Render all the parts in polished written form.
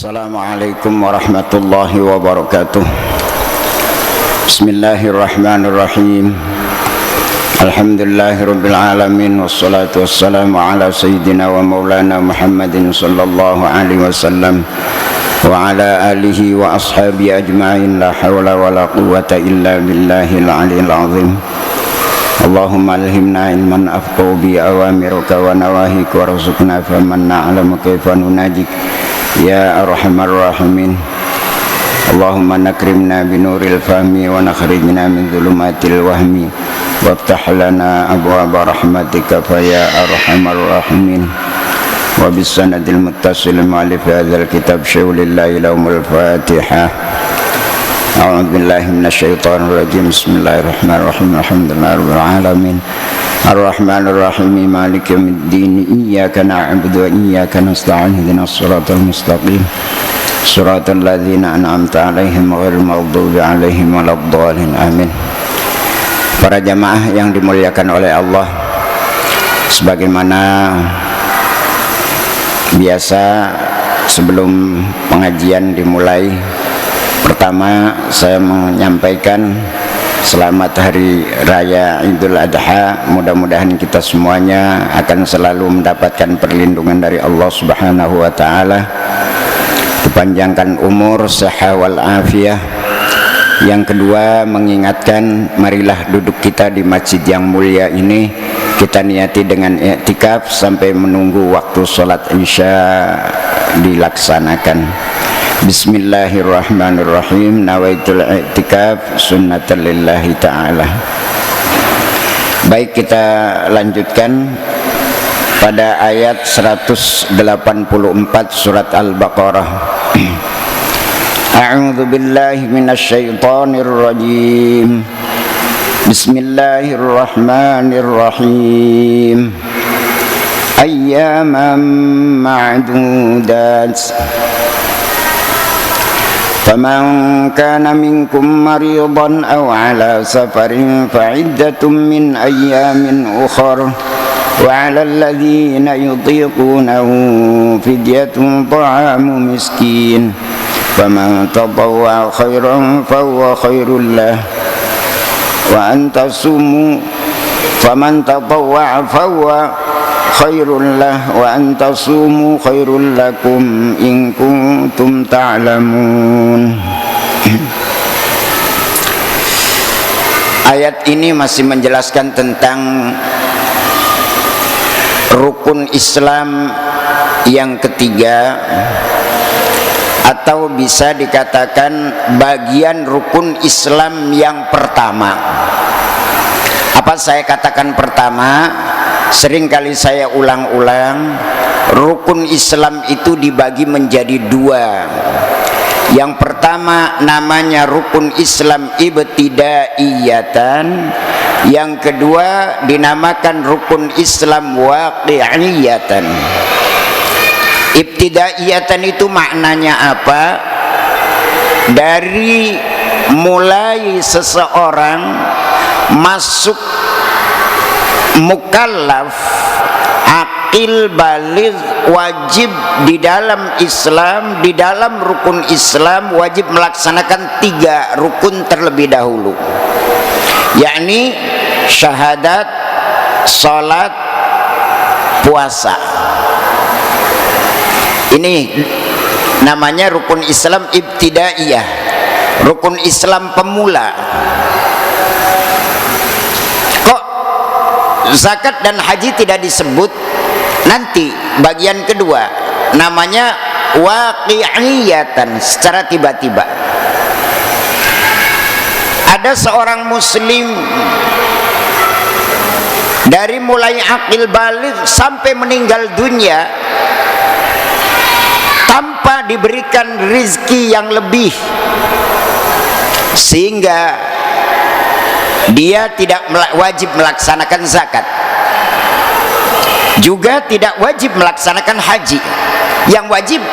Assalamualaikum warahmatullahi wabarakatuh. Bismillahirrahmanirrahim. Alhamdulillahirabbil alamin wassalatu wassalamu ala sayyidina wa maulana Muhammadin sallallahu alaihi wasallam wa ala alihi wa ashabihi ajma'in. La haula wala quwwata illa billahil aliyil azim. Allahumma alhimna ilman afqahu bi awamiruka wa nawahika warzuqna faman na'lamu kaifa nunajik ya arhamar rahimin. Allahumma nakrimna binuril fahmi wa nakhrijna min dhulumatil wahmi waftah lana abwaaba rahmatika fa ya arhamar rahimin. Wa bisanadil muttasil ma'alif hadzal kitab syaulillahi lahumul fatihah. A'udzu billahi minasyaitonir rajim. Bismillahirrahmanirrahim. Alhamdulillahirabbil alamin. Ar-Rahmanir Rahim. Maliki yaumiddin. Iyyaka na'budu wa iyyaka nasta'in. Ihdinas siratal mustaqim. Siratal ladzina an'amta 'alaihim ghairil maghdubi 'alaihim waladdallin. Amin. Para jamaah yang dimuliakan oleh Allah, sebagaimana biasa sebelum pengajian dimulai, pertama saya menyampaikan selamat hari raya Idul Adha. Mudah-mudahan kita semuanya akan selalu mendapatkan perlindungan dari Allah Subhanahu wa taala, dipanjangkan umur, sehat wal afiyah. Yang kedua, mengingatkan marilah duduk kita di masjid yang mulia ini kita niati dengan i'tikaf sampai menunggu waktu sholat isya dilaksanakan. Bismillahirrahmanirrahim. Nawaitul i'tikaf sunnatan lillahi ta'ala. Baik, kita lanjutkan pada ayat 184 surat Al-Baqarah. A'udzu billahi minasyaitonir rajim. Bismillahirrahmanirrahim. Ayyaman ma'dudat. فمن كان منكم مريضا أو على سفر فعدة من أيام أخر وعلى الذين يطيقونه فدية طعام مسكين فمن تطوع خيرا فهو خير له وأن تصوموا فمن تطوع فهو khairul lah wa antasumu khairul lakum in kuntum ta'lamun. Ayat ini masih menjelaskan tentang rukun Islam yang ketiga, atau bisa dikatakan bagian rukun Islam yang pertama. Apa saya katakan pertama? Sering kali saya ulang-ulang, rukun Islam itu dibagi menjadi dua. Yang pertama namanya rukun Islam ibtidaiyatan, yang kedua dinamakan rukun Islam waqi'iyatan. Ibtidaiyatan itu maknanya apa? Dari mulai seseorang masuk mukallaf, akil, baligh, wajib di dalam Islam, di dalam rukun Islam wajib melaksanakan 3 rukun terlebih dahulu, yakni syahadat, salat, puasa. Ini namanya rukun Islam ibtidaiyah, rukun Islam pemula. Zakat dan haji tidak disebut? Nanti bagian kedua namanya waqi'iyatan, secara tiba-tiba. Ada seorang muslim dari mulai akil baligh sampai meninggal dunia tanpa diberikan rizki yang lebih, sehingga dia tidak wajib melaksanakan zakat, juga tidak wajib melaksanakan haji. Yang wajib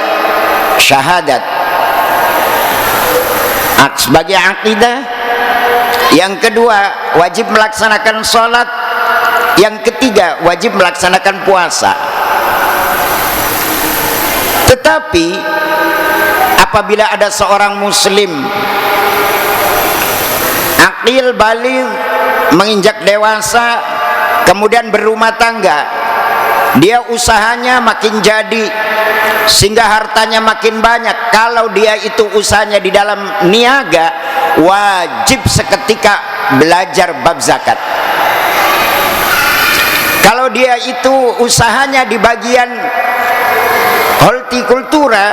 syahadat sebagai akidah, yang kedua wajib melaksanakan sholat, yang ketiga wajib melaksanakan puasa. Tetapi apabila ada seorang muslim aqil baligh, menginjak dewasa, kemudian berumah tangga, dia usahanya makin jadi sehingga hartanya makin banyak. Kalau dia itu usahanya di dalam niaga, wajib seketika belajar bab zakat. Kalau dia itu usahanya di bagian hortikultura,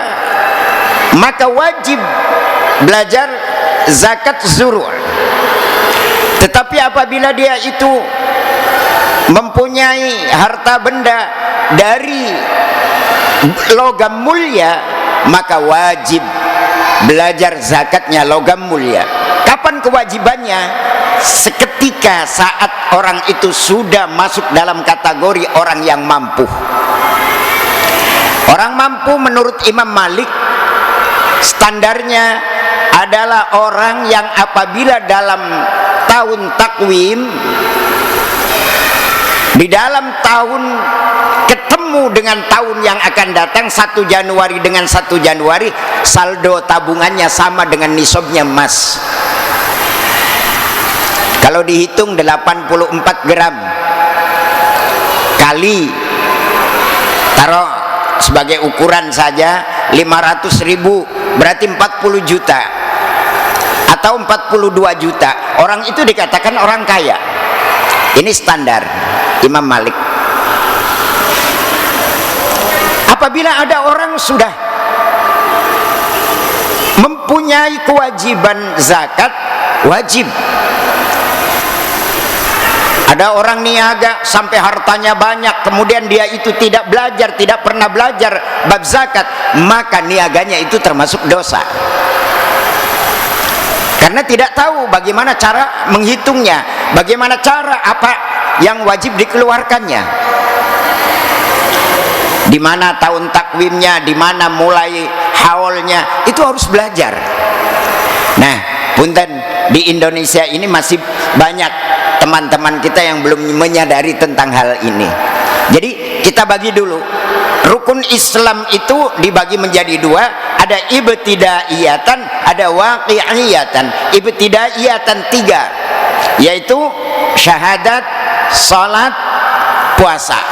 maka wajib belajar zakat zuru'. Tetapi apabila dia itu mempunyai harta benda dari logam mulia, maka wajib belajar zakatnya logam mulia. Kapan kewajibannya? Seketika saat orang itu sudah masuk dalam kategori orang yang mampu. Orang mampu menurut Imam Malik standarnya adalah orang yang apabila dalam tahun takwim, di dalam tahun ketemu dengan tahun yang akan datang, 1 Januari dengan 1 Januari, saldo tabungannya sama dengan nisabnya emas. Kalau dihitung 84 gram kali, taruh sebagai ukuran saja 500.000, berarti 40 juta atau 42 juta. Orang itu dikatakan orang kaya. Ini standar Imam Malik. Apabila ada orang sudah mempunyai kewajiban zakat, wajib. Ada orang niaga sampai hartanya banyak, kemudian dia itu tidak belajar, tidak pernah belajar bab zakat, maka niaganya itu termasuk dosa. Karena tidak tahu bagaimana cara menghitungnya, bagaimana cara apa yang wajib dikeluarkannya, di mana tahun takwimnya, di mana mulai haulnya, itu harus belajar. Nah, punten, di Indonesia ini masih banyak teman-teman kita yang belum menyadari tentang hal ini. Jadi kita bagi dulu, rukun Islam itu dibagi menjadi dua, ada ibtidaiyatan, ada waqi'iyatan. Ibtidaiyatan 3, yaitu syahadat, salat, puasa.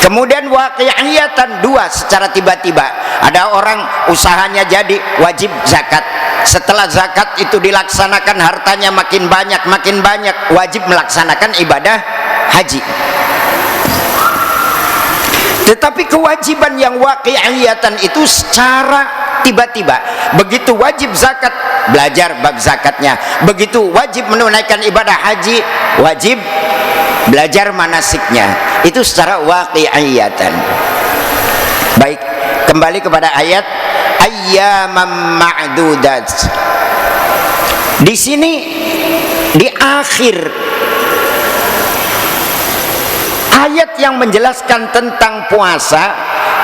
Kemudian waqi'iyatan 2, secara tiba-tiba. Ada orang usahanya jadi, wajib zakat. Setelah zakat itu dilaksanakan, hartanya makin banyak, wajib melaksanakan ibadah haji. Tetapi kewajiban yang waqi'iyatan itu secara tiba-tiba. Begitu wajib zakat, belajar bab zakatnya. Begitu wajib menunaikan ibadah haji, wajib belajar manasiknya. Itu secara waqi'iyatan. Baik, kembali kepada ayat ayyamam ma'dudat. Di sini di akhir ayat yang menjelaskan tentang puasa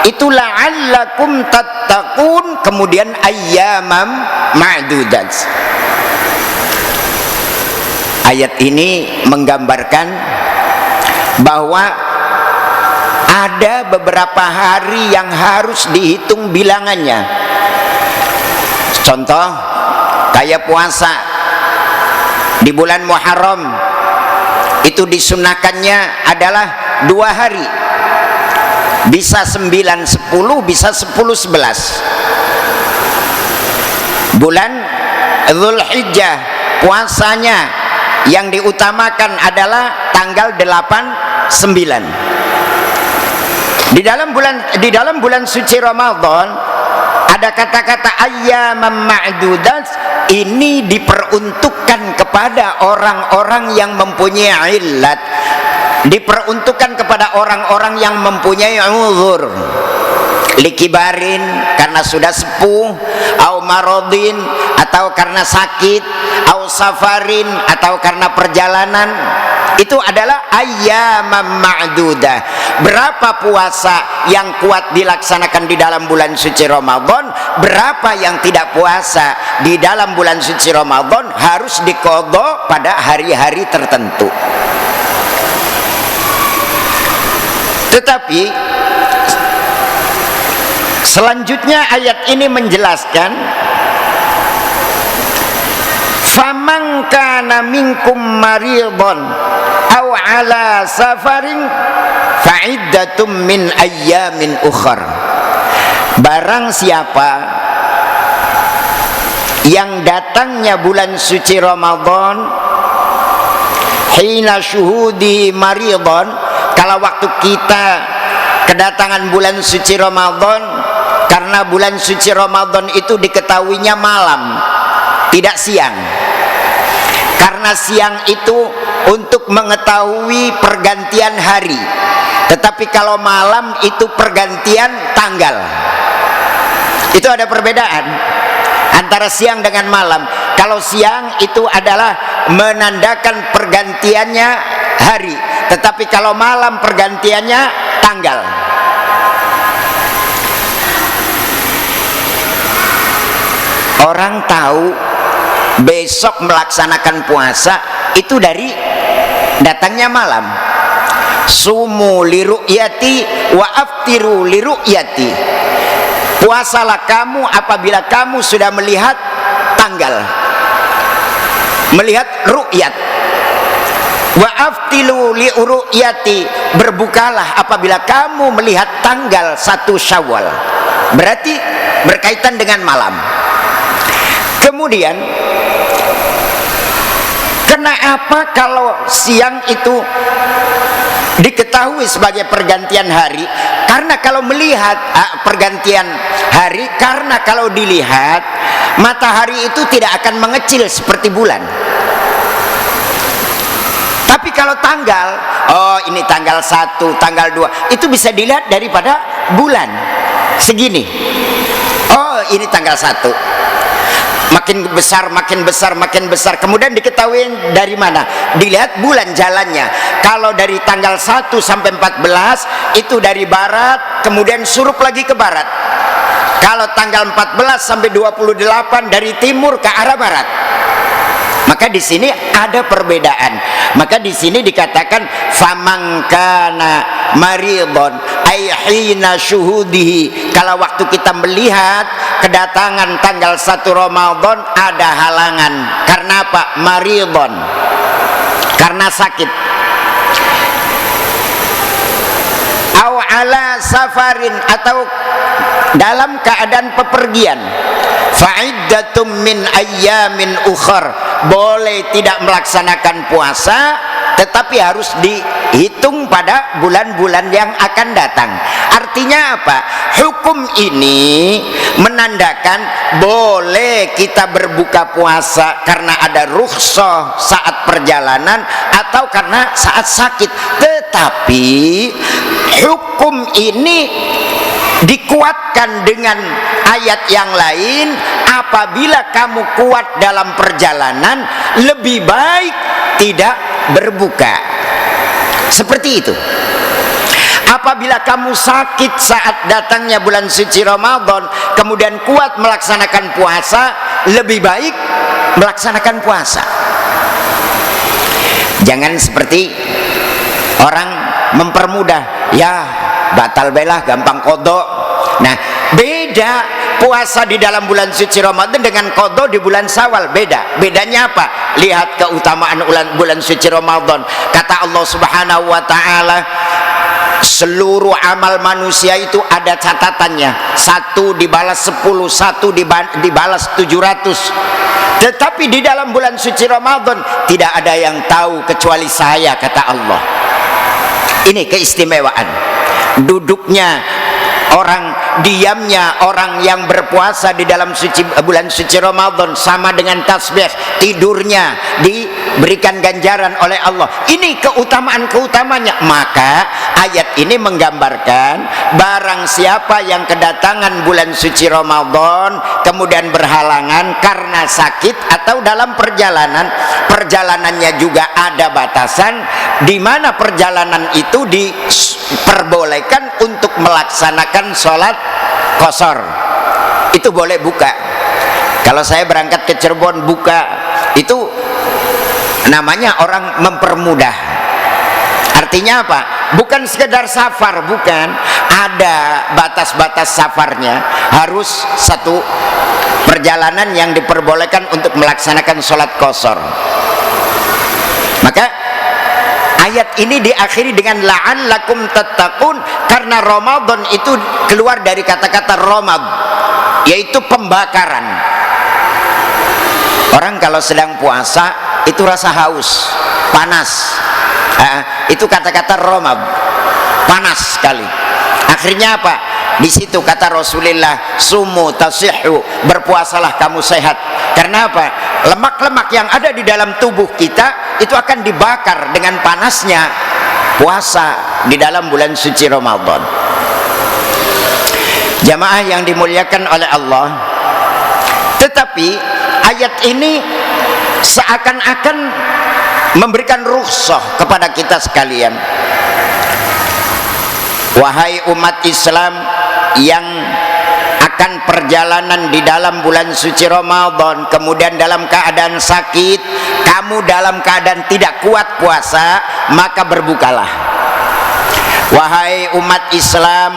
itu la'allakum tattaqun, kemudian ayyamam ma'dudat. Ayat ini menggambarkan bahwa ada beberapa hari yang harus dihitung bilangannya. Contoh kayak puasa di bulan Muharram, itu disunahkannya adalah 2 hari, bisa 9, 10, bisa 10, 11. Bulan Dzulhijjah puasanya yang diutamakan adalah tanggal 8, 9. Di dalam bulan suci Ramadan ada kata-kata ayyamam ma'dudat. Ini diperuntukkan kepada orang-orang yang mempunyai illat, diperuntukkan kepada orang-orang yang mempunyai uzur, likibarin karena sudah sepuh, au maradin atau karena sakit, au safarin atau karena perjalanan. Itu adalah ayyamam ma'dudah. Berapa puasa yang kuat dilaksanakan di dalam bulan suci Ramadan, berapa yang tidak puasa di dalam bulan suci Ramadan harus diqadha pada hari-hari tertentu. Tetapi Selanjutnya ayat ini menjelaskan, faman kana minkum maridun aw ala safarin fa'iddatum min ayyamin ukhar. Barang siapa yang datangnya bulan suci Ramadan hina syuhudi maridun, kalau waktu kita kedatangan bulan suci Ramadan, karena bulan suci Ramadan itu diketahuinya malam, tidak siang. Karena siang itu untuk mengetahui pergantian hari, tetapi kalau malam itu pergantian tanggal. Itu ada perbedaan antara siang dengan malam. Kalau siang itu adalah menandakan pergantiannya hari, tetapi kalau malam pergantiannya tanggal. Orang tahu besok melaksanakan puasa itu dari datangnya malam. Sumu liru'yati wa aftiru liru'yati. Puasalah kamu apabila kamu sudah melihat tanggal, melihat ru'yat. Wa aftilu liru'yati, berbukalah apabila kamu melihat tanggal 1 Syawal. Berarti berkaitan dengan malam. Kemudian, kenapa kalau siang itu diketahui sebagai pergantian hari? Karena kalau melihat pergantian hari, karena kalau dilihat matahari itu tidak akan mengecil seperti bulan. Tapi kalau tanggal, oh ini tanggal 1, tanggal 2, itu bisa dilihat daripada bulan segini. Oh ini tanggal 1. Makin besar, makin besar, makin besar. Kemudian diketahui dari mana? Dilihat bulan jalannya. Kalau dari tanggal 1 sampai 14 itu dari barat, kemudian surup lagi ke barat. Kalau tanggal 14 sampai 28 dari timur ke arah barat. Maka di sini ada perbedaan. Maka di sini dikatakan faman kana maridun ay hina syuhudihi. Kalau waktu kita melihat kedatangan tanggal 1 Ramadan ada halangan. Karena apa? Maridun, karena sakit. Aw ala safarin, atau dalam keadaan pepergian. Fa'iddatum min ayyamin ukhar, boleh tidak melaksanakan puasa, tetapi harus dihitung pada bulan-bulan yang akan datang. Artinya apa? Hukum ini menandakan boleh kita berbuka puasa karena ada rukhsah saat perjalanan atau karena saat sakit. Tetapi hukum ini dikuatkan dengan ayat yang lain. Apabila kamu kuat dalam perjalanan, lebih baik tidak berbuka. Seperti itu. Apabila kamu sakit saat datangnya bulan suci Ramadan, kemudian kuat melaksanakan puasa, lebih baik melaksanakan puasa. Jangan seperti orang mempermudah, ya batal belah, gampang kodok. Nah, beda puasa di dalam bulan suci Ramadan dengan qadha di bulan Syawal, beda. Bedanya apa? Lihat keutamaan bulan suci Ramadan. Kata Allah Subhanahu wa taala, seluruh amal manusia itu ada catatannya. 1 dibalas 10, 1 dibalas 700. Tetapi di dalam bulan suci Ramadan tidak ada yang tahu kecuali saya, kata Allah. Ini keistimewaan. Duduknya orang, diamnya orang yang berpuasa di dalam bulan suci Ramadan sama dengan tasbih. Tidurnya diberikan ganjaran oleh Allah. Ini keutamaan-keutamanya. Maka ayat ini menggambarkan barang siapa yang kedatangan bulan suci Ramadan kemudian berhalangan karena sakit atau dalam perjalanan, perjalanannya juga ada batasan, di mana perjalanan itu diperbolehkan untuk melaksanakan sholat qashar. Itu boleh buka. Kalau saya berangkat ke Cirebon buka, itu namanya orang mempermudah. Artinya apa? bukan sekedar safar, bukan. Ada batas-batas safarnya. Harus satu perjalanan yang diperbolehkan untuk melaksanakan sholat qashar. Maka ayat ini diakhiri dengan la'allakum tattaqun, karena Ramadan itu keluar dari kata-kata ramad, yaitu pembakaran. Orang kalau sedang puasa itu rasa haus, panas. Itu kata-kata ramad, panas sekali. Akhirnya apa? Di situ kata Rasulullah, sumu tasihhu, berpuasalah kamu sehat. Karena apa? Lemak-lemak yang ada di dalam tubuh kita itu akan dibakar dengan panasnya puasa di dalam bulan suci Ramadan. Jamaah yang dimuliakan oleh Allah, tetapi ayat ini seakan-akan memberikan rukhsah kepada kita sekalian. Wahai umat Islam yang akan perjalanan di dalam bulan suci Ramadan, kemudian dalam keadaan sakit, kamu dalam keadaan tidak kuat puasa, maka berbukalah. Wahai umat Islam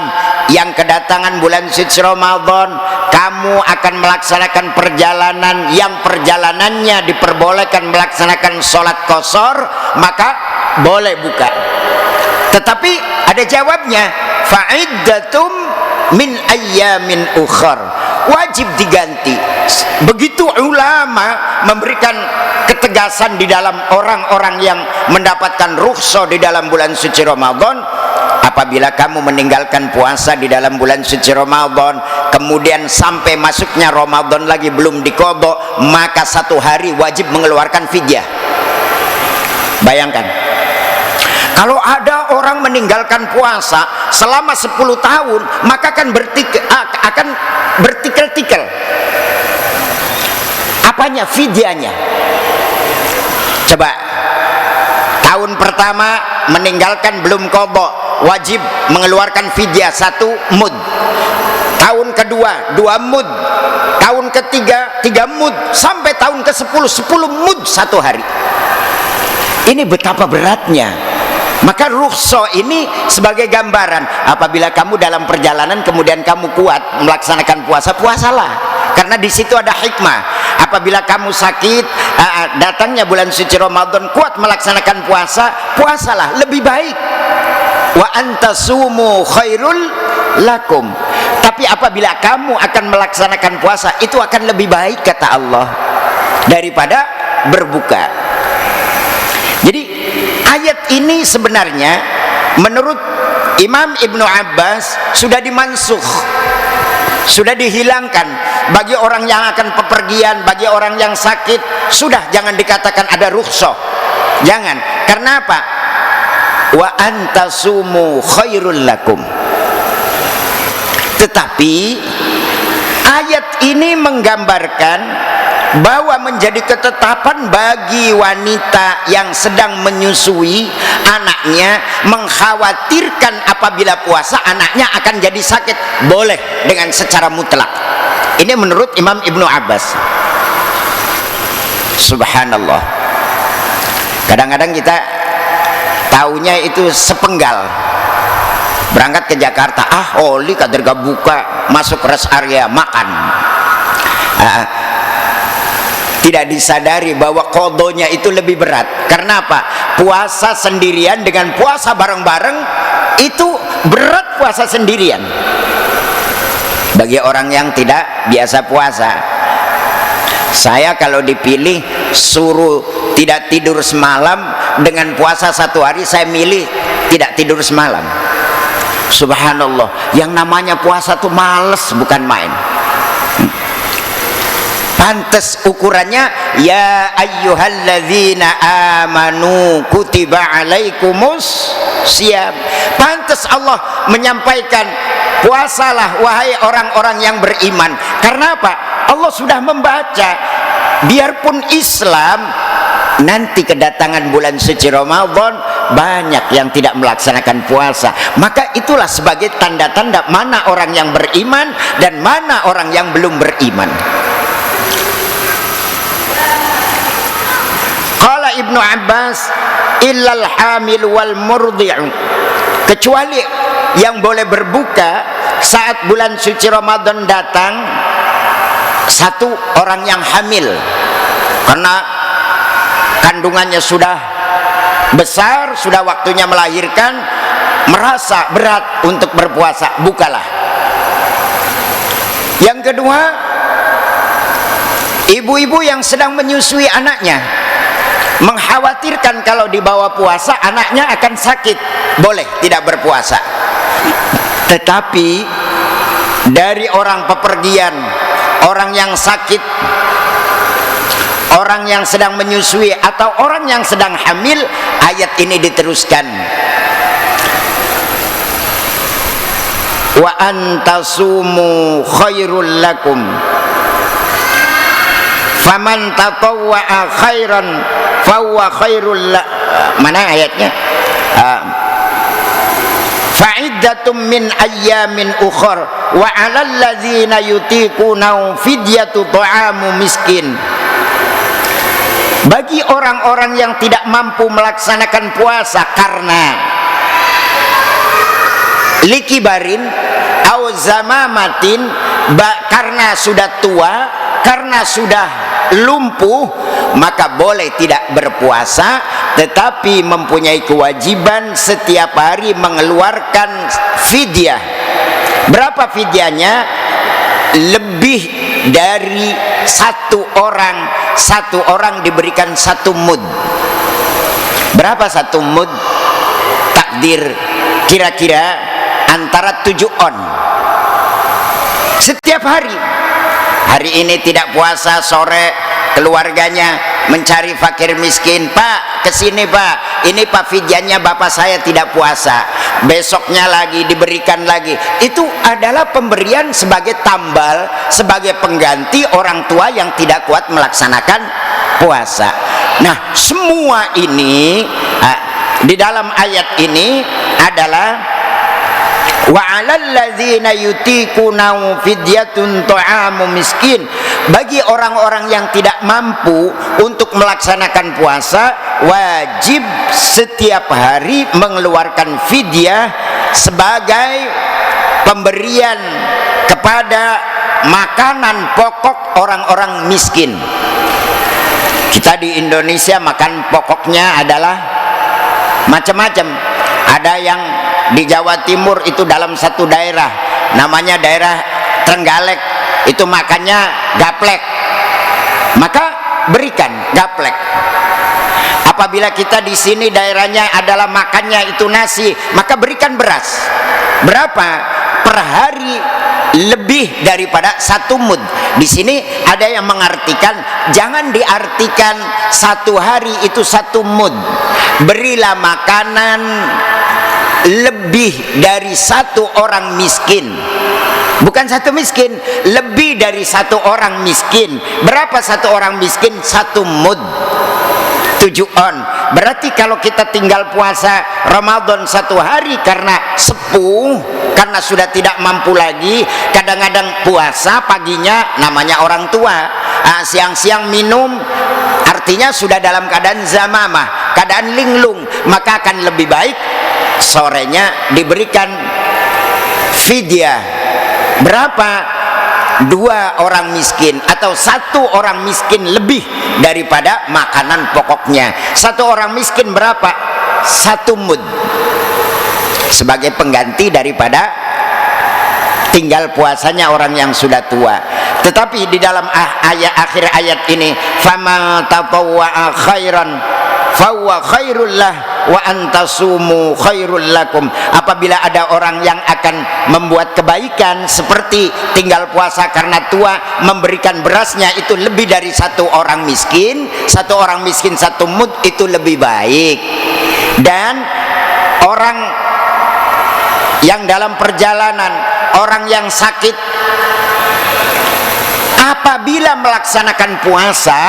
yang kedatangan bulan suci Ramadan, kamu akan melaksanakan perjalanan yang perjalanannya diperbolehkan melaksanakan sholat qashar, maka boleh buka. Tetapi ada jawabnya, fa'iddatum min ayyamin ukhar, wajib diganti. Begitu ulama memberikan ketegasan di dalam orang-orang yang mendapatkan rukhsah di dalam bulan suci Ramadan. Apabila kamu meninggalkan puasa di dalam bulan suci Ramadan, kemudian sampai masuknya Ramadan lagi belum diqadha, maka 1 hari wajib mengeluarkan fidyah. Bayangkan, kalau ada orang meninggalkan puasa selama 10 tahun, maka akan bertikel-tikel. Apanya? Fidyahnya. Coba, tahun pertama meninggalkan belum qadha, wajib mengeluarkan fidyah 1 mud. Tahun kedua 2 mud. Tahun ketiga 3 mud. Sampai tahun ke-10 10 mud 1 hari. Ini betapa beratnya. Maka rukhsah ini sebagai gambaran, apabila kamu dalam perjalanan kemudian kamu kuat melaksanakan puasa, puasalah, karena di situ ada hikmah. Apabila kamu sakit, datangnya bulan suci Ramadan, kuat melaksanakan puasa, puasalah, lebih baik. Wa antasumu khairul lakum. Tapi apabila kamu akan melaksanakan puasa, itu akan lebih baik kata Allah daripada berbuka. Jadi ayat ini sebenarnya menurut Imam Ibnu Abbas sudah dimansukh, sudah dihilangkan. Bagi orang yang akan pepergian, bagi orang yang sakit, sudah jangan dikatakan ada rukhsah. Jangan. Karena apa? Wa antasumu khairul lakum. Tetapi ayat ini menggambarkan bahwa menjadi ketetapan bagi wanita yang sedang menyusui anaknya, mengkhawatirkan apabila puasa anaknya akan jadi sakit, boleh dengan secara mutlak. Ini menurut Imam Ibnu Abbas. Subhanallah. Kadang-kadang kita taunya itu sepenggal. Berangkat ke Jakarta, Oli kader gak buka, masuk rest area makan. Tidak disadari bahwa qadhonya itu lebih berat. Karena apa? Puasa sendirian dengan puasa bareng-bareng itu berat. Puasa sendirian bagi orang yang tidak biasa puasa. Saya kalau dipilih suruh tidak tidur semalam dengan puasa 1 hari, saya milih tidak tidur semalam. Subhanallah, yang namanya puasa tuh males, bukan main. Pantes ukurannya, ya ayyuhalladzina amanu kutiba alaikumus syiyam. Pantes Allah menyampaikan, puasalah wahai orang-orang yang beriman. Karena apa? Allah sudah membaca, biarpun Islam nanti kedatangan bulan suci Ramadan banyak yang tidak melaksanakan puasa, maka itulah sebagai tanda-tanda mana orang yang beriman dan mana orang yang belum beriman. Qala Ibnu Abbas illal hamil wal murdi'u kecuali yang boleh berbuka saat bulan suci Ramadan datang satu orang yang hamil karena kandungannya sudah besar, sudah waktunya melahirkan, merasa berat untuk berpuasa, bukalah. Yang kedua, ibu-ibu yang sedang menyusui anaknya, mengkhawatirkan kalau dibawa puasa anaknya akan sakit, boleh tidak berpuasa. Tetapi dari orang pepergian, orang yang sakit, orang yang sedang menyusui, atau orang yang sedang hamil, ayat ini diteruskan, wa antasumu khairul lakum faman tatawwa'a khairan fahuwa khairul la. Mana ayatnya? Fa'iddatum min ayyamin ukhar wa 'alal ladzina yutiquna fidyatu ta'amu miskin. Bagi orang-orang yang tidak mampu melaksanakan puasa karena likibarin au zamamatin, karena sudah tua, karena sudah lumpuh, maka boleh tidak berpuasa, tetapi mempunyai kewajiban setiap hari mengeluarkan fidyah. Berapa fidyahnya? Lebih dari satu orang diberikan satu mud. Berapa satu mud? Takdir kira-kira antara 7 on setiap hari. Hari ini tidak puasa, sore keluarganya mencari fakir miskin, Pak kesini Pak, ini Pak fidyahnya bapak saya tidak puasa, besoknya lagi diberikan lagi. Itu adalah pemberian sebagai tambal, sebagai pengganti orang tua yang tidak kuat melaksanakan puasa. Nah, semua ini di dalam ayat ini adalah wa 'alal ladzina yutiquna fidyatun ta'amu miskin. Bagi orang-orang yang tidak mampu untuk melaksanakan puasa, wajib setiap hari mengeluarkan fidyah sebagai pemberian kepada makanan pokok orang-orang miskin. Kita di Indonesia makan pokoknya adalah macam-macam. Ada yang di Jawa Timur itu dalam satu daerah, namanya daerah Trenggalek, itu makannya gaplek, maka berikan gaplek. Apabila kita di sini daerahnya adalah makannya itu nasi, maka berikan beras. Berapa per hari? Lebih daripada satu mud. Di sini ada yang mengartikan, jangan diartikan satu hari itu satu mud. Berilah makanan lebih dari satu orang miskin. Bukan satu miskin, lebih dari satu orang miskin. Berapa satu orang miskin? Satu mud, 7 on. Berarti kalau kita tinggal puasa Ramadan satu hari karena sepuh, karena sudah tidak mampu lagi, kadang-kadang puasa paginya namanya orang tua, siang-siang minum, artinya sudah dalam keadaan zamamah, keadaan linglung, maka akan lebih baik sorenya diberikan fidyah. Berapa? 2 orang miskin atau 1 orang miskin lebih daripada makanan pokoknya. 1 orang miskin berapa? 1 mud sebagai pengganti daripada tinggal puasanya orang yang sudah tua. Tetapi di dalam akhir ayat ini, fama tatawwa'a khairan fahuwa khairul lah wa antasumu khairul lakum. Apabila ada orang yang akan membuat kebaikan seperti tinggal puasa karena tua, memberikan berasnya itu lebih dari 1 orang miskin, 1 orang miskin 1 mud, itu lebih baik. Dan orang yang dalam perjalanan, orang yang sakit, apabila melaksanakan puasa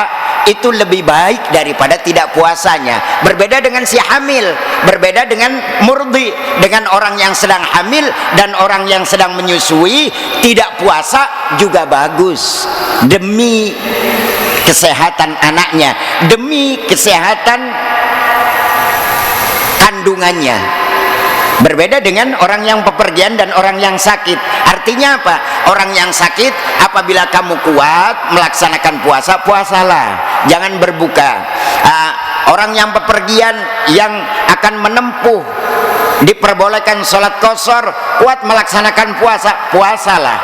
itu lebih baik daripada tidak puasanya. Berbeda dengan si hamil, berbeda dengan murdi, dengan orang yang sedang hamil dan orang yang sedang menyusui, tidak puasa juga bagus demi kesehatan anaknya, demi kesehatan kandungannya. Berbeda dengan orang yang bepergian dan orang yang sakit. Artinya apa? Orang yang sakit, apabila kamu kuat melaksanakan puasa, puasalah, jangan berbuka. Orang yang bepergian yang akan menempuh diperbolehkan sholat qashar, kuat melaksanakan puasa, puasalah.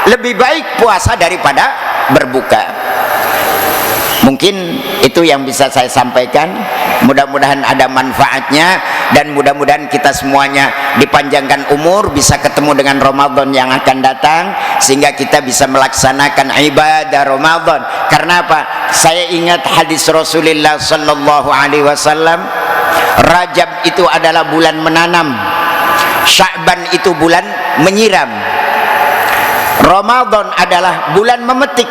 Lebih baik puasa daripada berbuka. Mungkin itu yang bisa saya sampaikan. Mudah-mudahan ada manfaatnya, dan mudah-mudahan kita semuanya dipanjangkan umur, bisa ketemu dengan Ramadan yang akan datang, sehingga kita bisa melaksanakan ibadah Ramadan. Karena apa? Saya ingat hadis Rasulullah sallallahu alaihi wasallam, Rajab itu adalah bulan menanam, Sya'ban itu bulan menyiram, Ramadan adalah bulan memetik.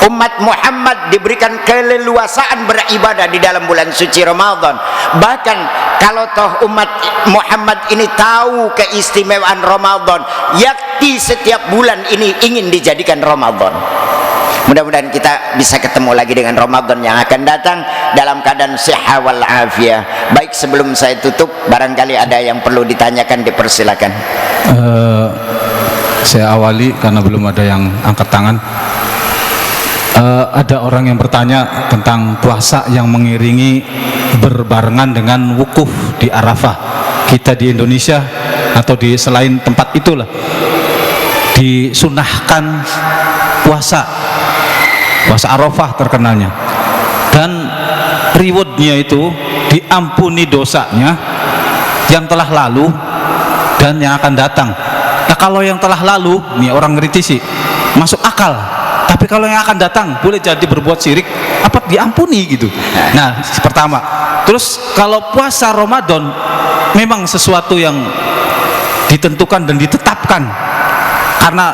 Umat Muhammad diberikan keleluasaan beribadah di dalam bulan suci Ramadan. Bahkan kalau toh umat Muhammad ini tahu keistimewaan Ramadan, yakti setiap bulan ini ingin dijadikan Ramadan. Mudah-mudahan kita bisa ketemu lagi dengan Ramadan yang akan datang dalam keadaan sehat wal afiyah. Baik, sebelum saya tutup, barangkali ada yang perlu ditanyakan, dipersilakan. Saya awali karena belum ada yang angkat tangan. Ada orang yang bertanya tentang puasa yang mengiringi berbarengan dengan wukuf di Arafah. Kita di Indonesia atau di selain tempat itulah disunahkan puasa Arafah terkenalnya, dan rewardnya itu diampuni dosanya yang telah lalu dan yang akan datang. Nah, kalau yang telah lalu nih orang kritisi masuk akal, tapi kalau yang akan datang boleh jadi berbuat syirik, apa diampuni gitu. Nah, pertama. Terus kalau puasa Ramadan memang sesuatu yang ditentukan dan ditetapkan karena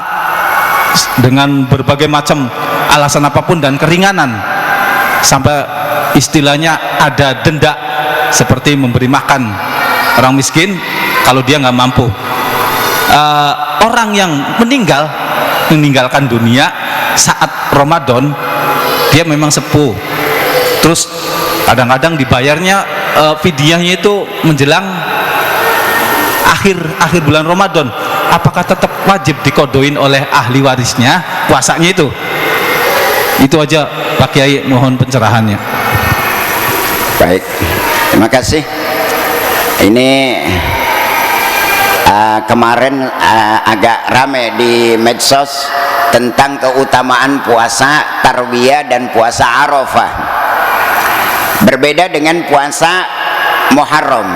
dengan berbagai macam alasan apapun dan keringanan, sampai istilahnya ada denda seperti memberi makan orang miskin kalau dia nggak mampu. Orang yang meninggalkan dunia saat Ramadan, dia memang sepuh, terus kadang-kadang dibayarnya fidyahnya itu menjelang akhir bulan Ramadan. Apakah tetap wajib dikodoin oleh ahli warisnya puasanya itu? Itu aja Pak Kiai, mohon pencerahannya. Baik, terima kasih. Ini kemarin agak rame di medsos tentang keutamaan puasa Tarwiyah dan puasa Arafah. Berbeda dengan puasa Muharram.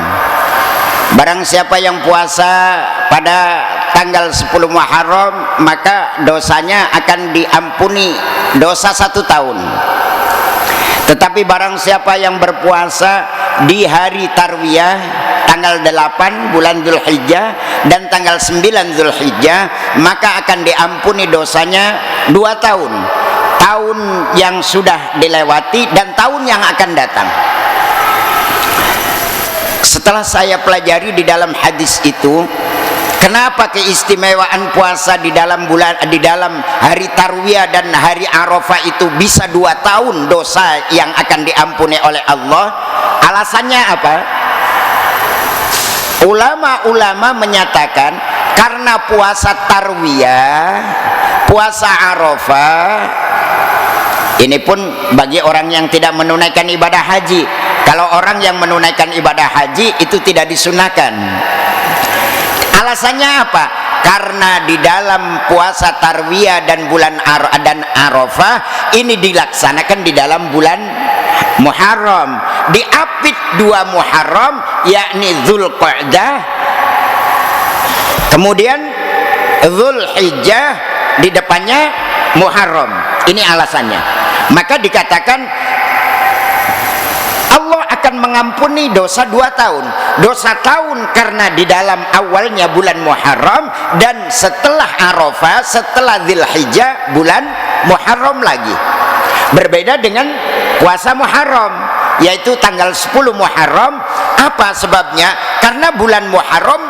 Barang siapa yang puasa pada tanggal 10 Muharram, maka dosanya akan diampuni dosa 1 tahun. Tetapi barang siapa yang berpuasa di hari Tarwiyah tanggal 8 bulan Dzulhijjah dan tanggal 9 Dzulhijjah, maka akan diampuni dosanya 2 tahun. Tahun yang sudah dilewati dan tahun yang akan datang. Setelah saya pelajari di dalam hadis itu, kenapa keistimewaan puasa di dalam hari Tarwiyah dan hari Arafah itu bisa 2 tahun dosa yang akan diampuni oleh Allah? Alasannya apa? Ulama-ulama menyatakan karena puasa Tarwiyah, puasa Arafah ini pun bagi orang yang tidak menunaikan ibadah haji. Kalau orang yang menunaikan ibadah haji itu tidak disunahkan. Alasannya apa? Karena di dalam puasa Tarwiyah dan bulan Arafah ini dilaksanakan di dalam bulan Muharram, di apit 2 Muharram, yakni Dzulqa'dah, kemudian Dzulhijjah, di depannya Muharram. Ini alasannya. Maka dikatakan Allah akan mengampuni dosa 2 tahun. Dosa tahun karena di dalam awalnya bulan Muharram, dan setelah Arafah, setelah Dzulhijjah bulan Muharram lagi. Berbeda dengan puasa Muharram, yaitu tanggal 10 Muharram. Apa sebabnya? Karena bulan Muharram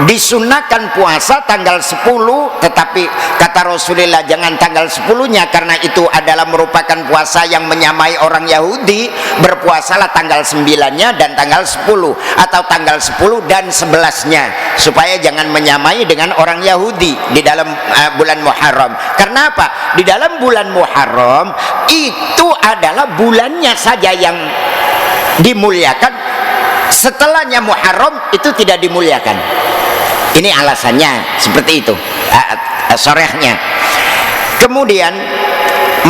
disunahkan puasa tanggal 10, tetapi kata Rasulullah jangan tanggal 10-nya karena itu adalah merupakan puasa yang menyamai orang Yahudi. Berpuasalah tanggal 9-nya dan tanggal 10, atau tanggal 10 dan 11-nya, supaya jangan menyamai dengan orang Yahudi di dalam bulan Muharram. Karena apa? Di dalam bulan Muharram itu adalah bulannya saja yang dimuliakan, setelahnya Muharram itu tidak dimuliakan. Ini alasannya seperti itu, sorehnya. Kemudian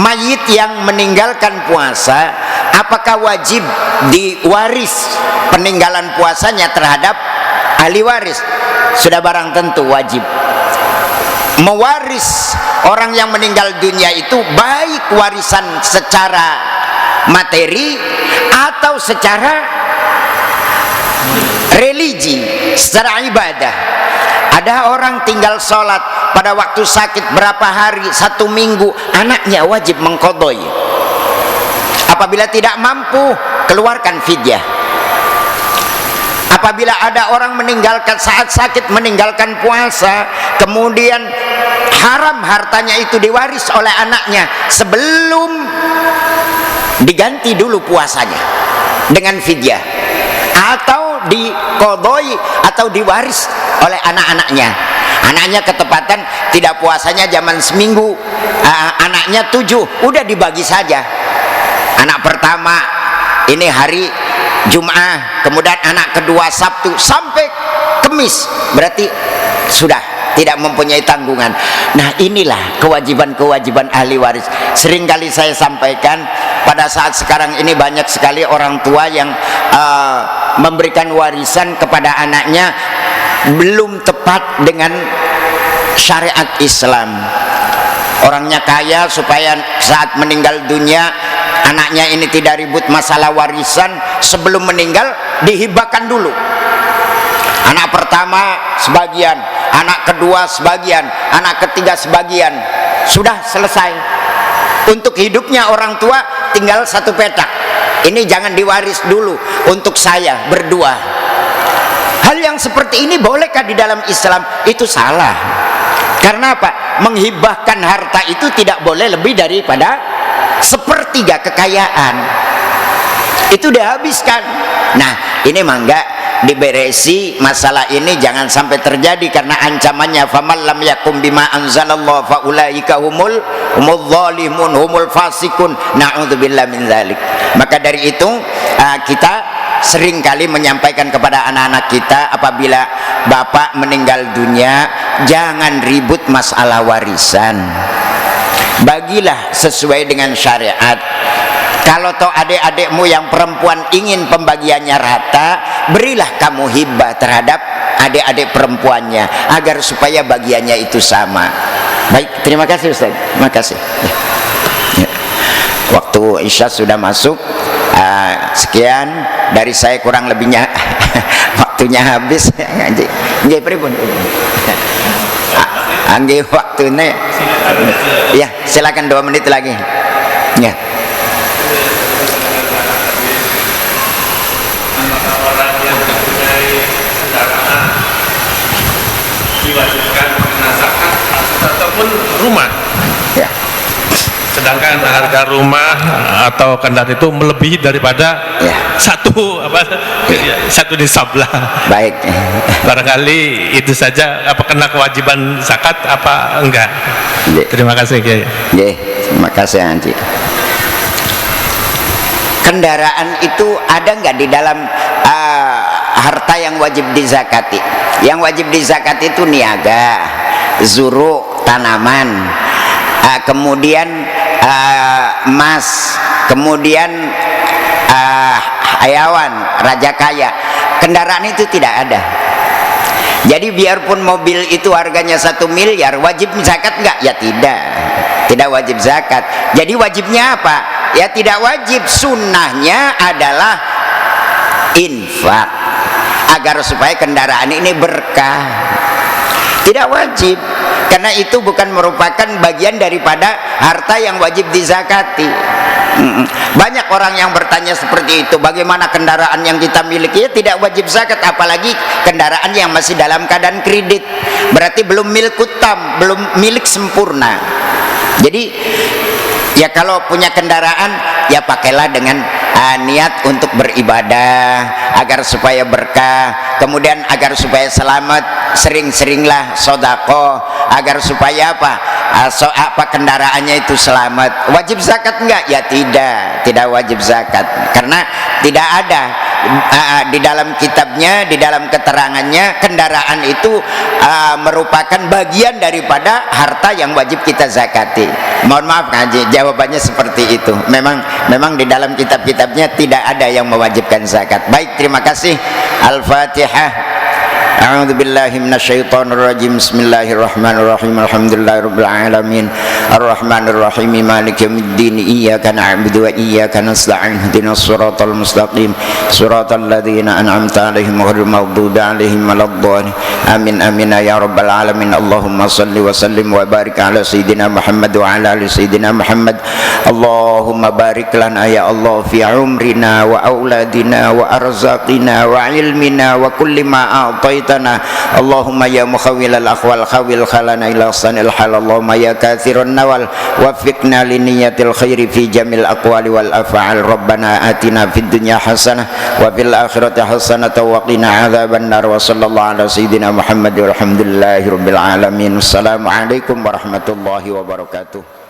mayit yang meninggalkan puasa, apakah wajib diwaris peninggalan puasanya terhadap ahli waris? Sudah barang tentu wajib. Mewaris orang yang meninggal dunia itu baik warisan secara materi atau secara religi, secara ibadah. Ada orang tinggal sholat pada waktu sakit berapa hari, 1 minggu, anaknya wajib mengqadai. Apabila tidak mampu, keluarkan fidyah. Apabila ada orang meninggalkan saat sakit, meninggalkan puasa, kemudian haram hartanya itu diwaris oleh anaknya, sebelum diganti dulu puasanya dengan fidyah, atau diqadai atau diwaris oleh anak-anaknya. Anaknya ketepatan tidak puasanya zaman seminggu, anaknya 7, udah dibagi saja. Anak pertama ini hari Jum'ah, kemudian anak kedua Sabtu sampai Kemis, berarti sudah tidak mempunyai tanggungan. Nah, inilah kewajiban-kewajiban ahli waris. Seringkali saya sampaikan, pada saat sekarang ini banyak sekali orang tua yang memberikan warisan kepada anaknya belum tepat dengan syariat Islam. Orangnya kaya supaya saat meninggal dunia anaknya ini tidak ribut masalah warisan, sebelum meninggal dihibahkan dulu. Anak pertama sebagian, anak kedua sebagian, anak ketiga sebagian, sudah selesai. Untuk hidupnya orang tua tinggal 1 petak. Ini jangan diwaris dulu untuk saya berdua. Hal yang seperti ini bolehkah di dalam Islam? Itu salah. Karena apa? Menghibahkan harta itu tidak boleh lebih daripada 1/3 kekayaan. Itu dihabiskan. Nah, ini mangga diberesi masalah ini, jangan sampai terjadi, karena ancamannya faman lam yakum bima anzalallahu faulaika humul zalimun humul fasikun, naudzubillah min dzalik. Maka dari itu kita seringkali menyampaikan kepada anak-anak kita, apabila bapak meninggal dunia jangan ribut masalah warisan, bagilah sesuai dengan syariat. Kalau toh adik-adikmu yang perempuan ingin pembagiannya rata, berilah kamu hibah terhadap adik-adik perempuannya, agar supaya bagiannya itu sama. Baik, terima kasih Ustaz. Terima kasih. Ya. Waktu Isya sudah masuk. Sekian dari saya, kurang lebihnya waktunya habis. Nggih pripun? Nggih waktune. Ya, silakan 2 menit lagi. Ya. Diwajibkan kena zakat ataupun rumah, Ya. sedangkan harga rumah atau kendaraan itu melebihi daripada satu nisab lah. Baik. Barangkali itu saja, apa kena kewajiban zakat apa enggak? Terima kasih Kiai. Terima kasih Anji. Kendaraan itu ada nggak di dalam harta yang wajib dizakati? Yang wajib dizakati itu niaga, zuru, tanaman, kemudian emas, kemudian hayawan, raja kaya. Kendaraan itu tidak ada. Jadi biarpun mobil itu harganya 1 miliar, wajib zakat nggak? Ya tidak wajib zakat. Jadi wajibnya apa? Ya tidak wajib. Sunnahnya adalah infak, agar supaya kendaraan ini berkah. Tidak wajib. karena itu bukan merupakan bagian daripada harta yang wajib dizakati. Banyak orang yang bertanya seperti itu, bagaimana kendaraan yang kita miliki? Ya, tidak wajib zakat, apalagi kendaraan yang masih dalam keadaan kredit, berarti belum milkut tam, belum milik sempurna. Jadi ya kalau punya kendaraan ya pakailah dengan niat untuk beribadah agar supaya berkah, kemudian agar supaya selamat, sering-seringlah sedekah agar supaya apa kendaraannya itu selamat. Wajib zakat enggak? Ya tidak wajib zakat, karena tidak ada di dalam kitabnya, di dalam keterangannya kendaraan itu merupakan bagian daripada harta yang wajib kita zakati. Mohon maaf Haji, jawabannya seperti itu. Memang di dalam kitab-kitabnya tidak ada yang mewajibkan zakat. Baik, terima kasih. Al-Fatihah. A'udzu billahi minasyaitonir rajim. Bismillahirrahmanirrahim. Alhamdulillahirabbil alamin. Arrahmanir rahim. Maliki yaumiddin. Iyyaka na'budu wa iyyaka nasta'in. Ihdinas siratal mustaqim. Siratal ladzina an'amta 'alaihim ghairil maghdubi 'alaihim waladdallin. Amin amin ya rabbal alamin. Allahumma shalli wa sallim wa barik ala sayyidina Muhammad wa ala ali sayyidina Muhammad. Allahumma barik lana ya Allah fi umrina wa auladina wa arzaqina wa ilmina wa kulli ma a'taitana. Allahumma ya mukhawwilal akhwal khawil khalana ila sanil hal. Allahumma ya katsirun nawal waffiqna li niyatil khairi fi jamil aqwali wal af'al. Rabbana atina fid dunya hasanah wa fil akhirati hasanah wa qina adzaban nar. Wa sallallahu ala sayyidina Muhammad walhamdulillahi rabbil alamin. Assalamualaikum warahmatullahi wabarakatuh.